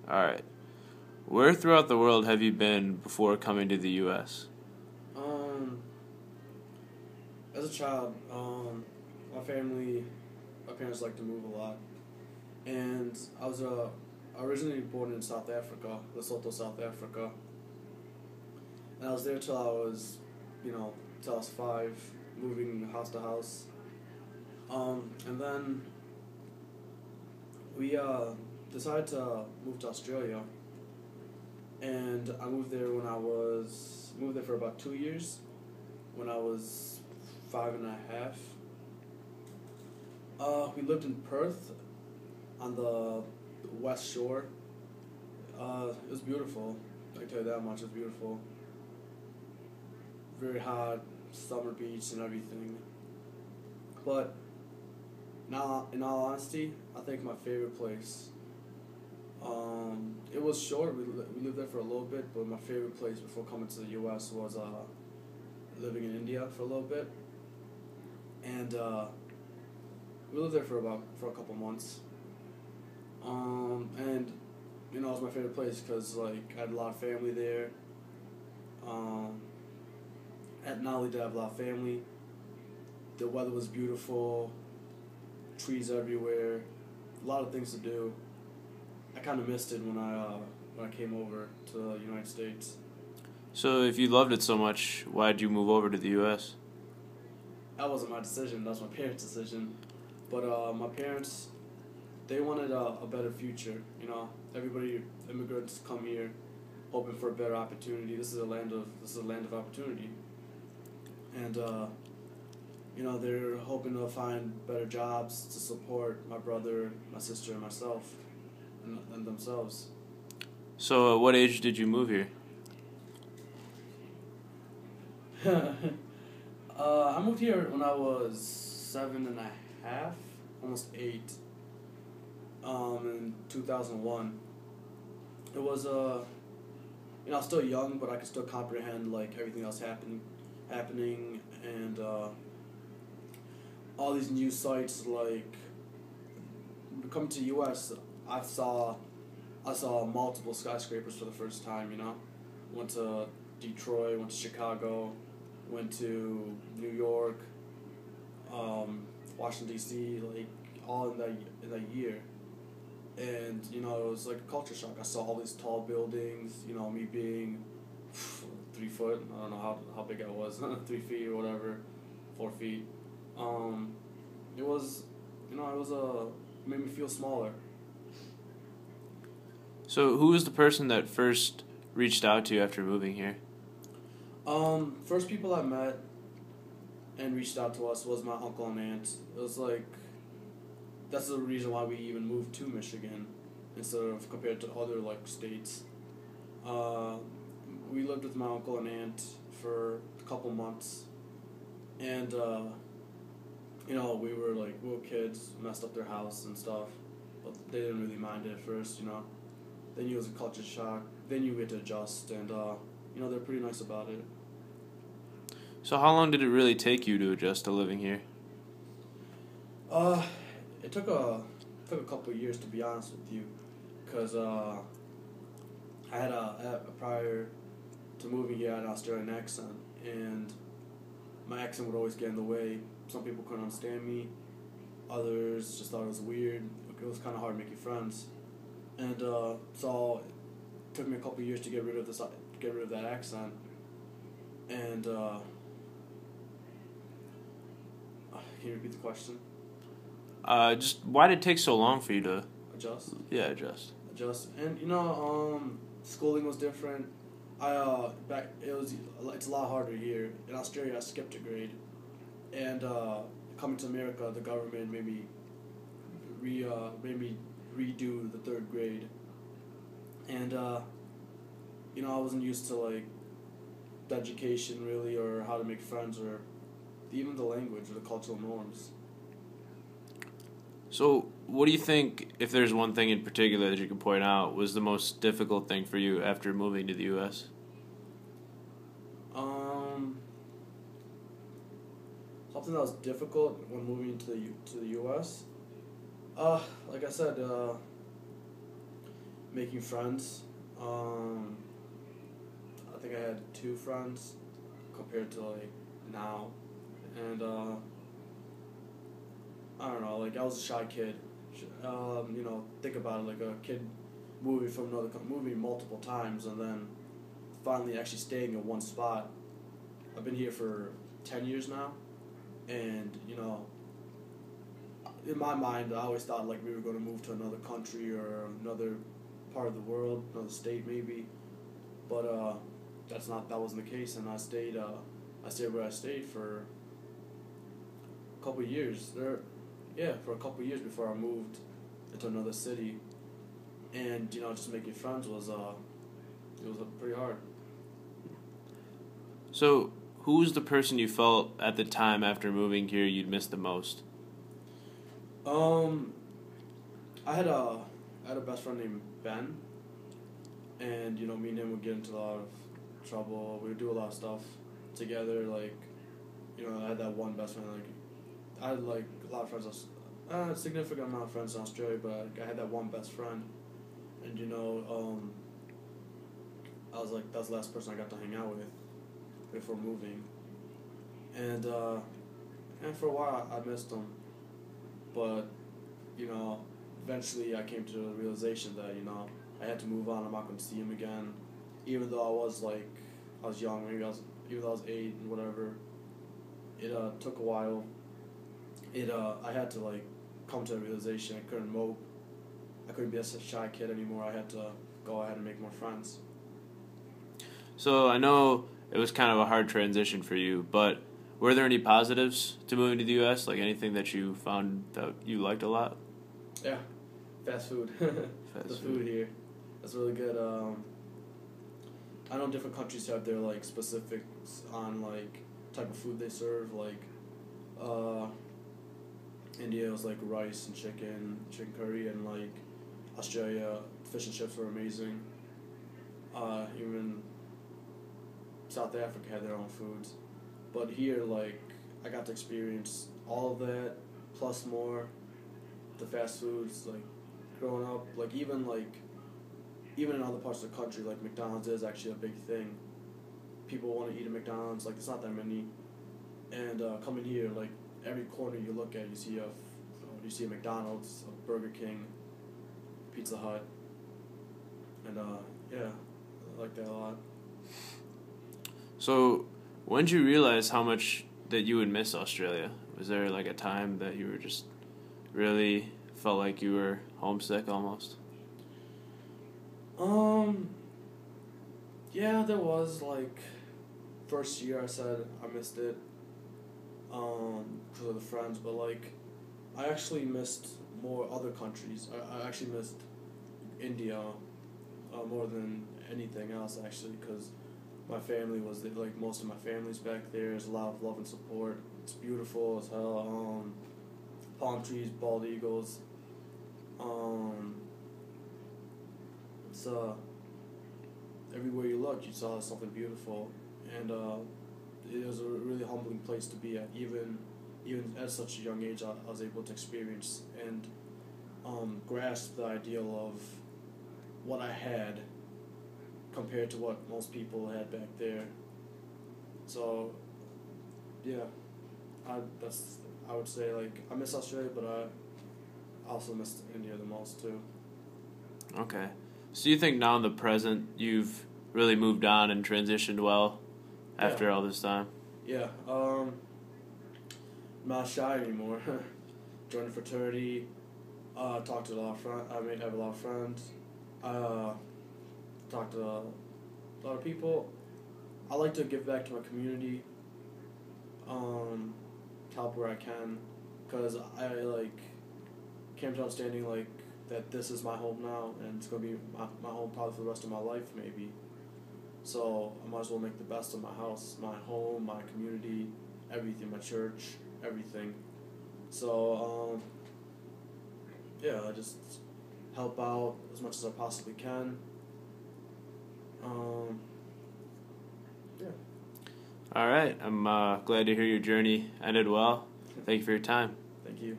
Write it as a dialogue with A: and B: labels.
A: All right. Where throughout the world have you been before coming to the U.S.?
B: Um, as a child, my family, my parents like to move a lot, and I was originally born in South Africa, Lesotho, South Africa, and I was there till I was, till I was 5, moving house to house. And then we decided to move to Australia, and I moved there for about 2 years, when I was 5 and a half. We lived in Perth on the west shore. It was beautiful. I can tell you that much. It was beautiful. Very hot, summer beach and everything. But now, in all honesty, I think my favorite place. It was short. We lived there for a little bit, but my favorite place before coming to the U.S. was living in India for a little bit, and we lived there for a couple months. And it was my favorite place because I had a lot of family there. Um, and not only did I have a lot of family, the weather was beautiful, trees everywhere, a lot of things to do. I kind of missed it when I came over to the United States.
A: So, if you loved it so much, why did you move over to the U.S.?
B: That wasn't my decision. That was my parents' decision. But my parents, they wanted a better future. Everybody, immigrants come here, hoping for a better opportunity. This is a land of opportunity, and they're hoping to find better jobs to support my brother, my sister, and myself, and themselves.
A: So, at what age did you move here?
B: I moved here when I was 7 and a half, almost 8. In 2001. It was I was still young, but I could still comprehend everything else happening, and all these new sites. Coming to U.S., I saw multiple skyscrapers for the first time. Went to Detroit, went to Chicago, went to New York, Washington D.C. All in that year. And it was like a culture shock. I saw all these tall buildings. Me being 3 foot. I don't know how big I was, 3 feet or whatever, 4 feet. It was, made me feel smaller.
A: So, who was the person that first reached out to you after moving here?
B: First people I met and reached out to us was my uncle and aunt. It was that's the reason why we even moved to Michigan instead of compared to other states. Uh, we lived with my uncle and aunt for a couple months, and we were kids, messed up their house and stuff, but they didn't really mind it at first. Then it was a culture shock. Then you get to adjust, and they're pretty nice about it.
A: So, how long did it really take you to adjust to living here?
B: Uh, it took a couple of years, to be honest with you, because I had a prior to moving here, I had an Australian accent, and my accent would always get in the way. Some people couldn't understand me, others just thought it was weird. It was kind of hard making friends, and so it took me a couple of years to get rid of that accent, and can you repeat the question?
A: Just why did it take so long for you to,
B: Adjust.
A: yeah, adjust?
B: Adjust, and schooling was different. It's a lot harder here in Australia. I skipped a grade, and coming to America, the government made me redo the third grade, and I wasn't used to the education really, or how to make friends, or even the language or the cultural norms.
A: So, what do you think, if there's one thing in particular that you can point out, was the most difficult thing for you after moving to the U.S.?
B: Um, Something that was difficult when moving to the U.S. Like I said, making friends. I think I had 2 friends compared to like now, and I don't know. Like I was a shy kid. Think about it, like a kid moving from moving multiple times and then finally actually staying in one spot. I've been here for 10 years now, and in my mind, I always thought like we were going to move to another country or another part of the world, another state maybe, but that wasn't the case, and I stayed where I stayed for a couple of years there, yeah, for a couple of years before I moved into another city, and just making friends was pretty hard.
A: So, who's the person you felt at the time after moving here you'd miss the most?
B: I had a best friend named Ben, and me and him would get into a lot of trouble. We would do a lot of stuff together. Like, I had that one best friend. Like, I had like a lot of friends. A significant amount of friends in Australia, but I had that one best friend, and I was like that's the last person I got to hang out with before moving, and for a while I missed him, but eventually I came to the realization that I had to move on. I'm not going to see him again, even though I was young. Even though I was 8 and whatever. It took a while. I had to like come to a realization. I couldn't mope. I couldn't be a shy kid anymore. I had to go ahead and make more friends.
A: So I know it was kind of a hard transition for you, but were there any positives to moving to the U.S.? Like anything that you found that you liked a lot?
B: Yeah, fast food. The food here, that's really good. I know different countries have their like specifics on like type of food they serve. Like, India was like rice and chicken curry, and like Australia, fish and chips were amazing. Even South Africa had their own foods, but here like I got to experience all of that plus more. The fast foods, like growing up, like even in other parts of the country, like McDonald's is actually a big thing. People want to eat at McDonald's, like it's not that many, and coming here, like every corner you look at, you see a McDonald's, a Burger King, Pizza Hut, and yeah, I like that a lot.
A: So, when did you realize how much that you would miss Australia? Was there like a time that you were just really felt like you were homesick almost?
B: Yeah, there was like first year I said I missed it, because of the friends, but like I actually missed more other countries. I actually missed India, more than anything else actually, because my family was there, like most of my family's back there. There's a lot of love and support. It's beautiful as hell. Palm trees, bald eagles. It's everywhere you look, you saw something beautiful, and it was a really humbling place to be at. Even at such a young age, I was able to experience and grasp the ideal of what I had compared to what most people had back there. So, yeah, I would say like I miss Australia, but I also miss India the most too.
A: Okay. So you think now in the present you've really moved on and transitioned well after all this time?
B: Yeah. I'm not shy anymore. Joined a fraternity. Talked to a lot of friends. I may have a lot of friends. Talked to a lot of people. I like to give back to my community. Help where I can, because I like came to understanding like that this is my home now, and it's gonna be my home probably for the rest of my life maybe. So I might as well make the best of my house, my home, my community, everything, my church, everything. So yeah, I just help out as much as I possibly can. Yeah.
A: All right. I'm glad to hear your journey ended well. Thank you for your time.
B: Thank you.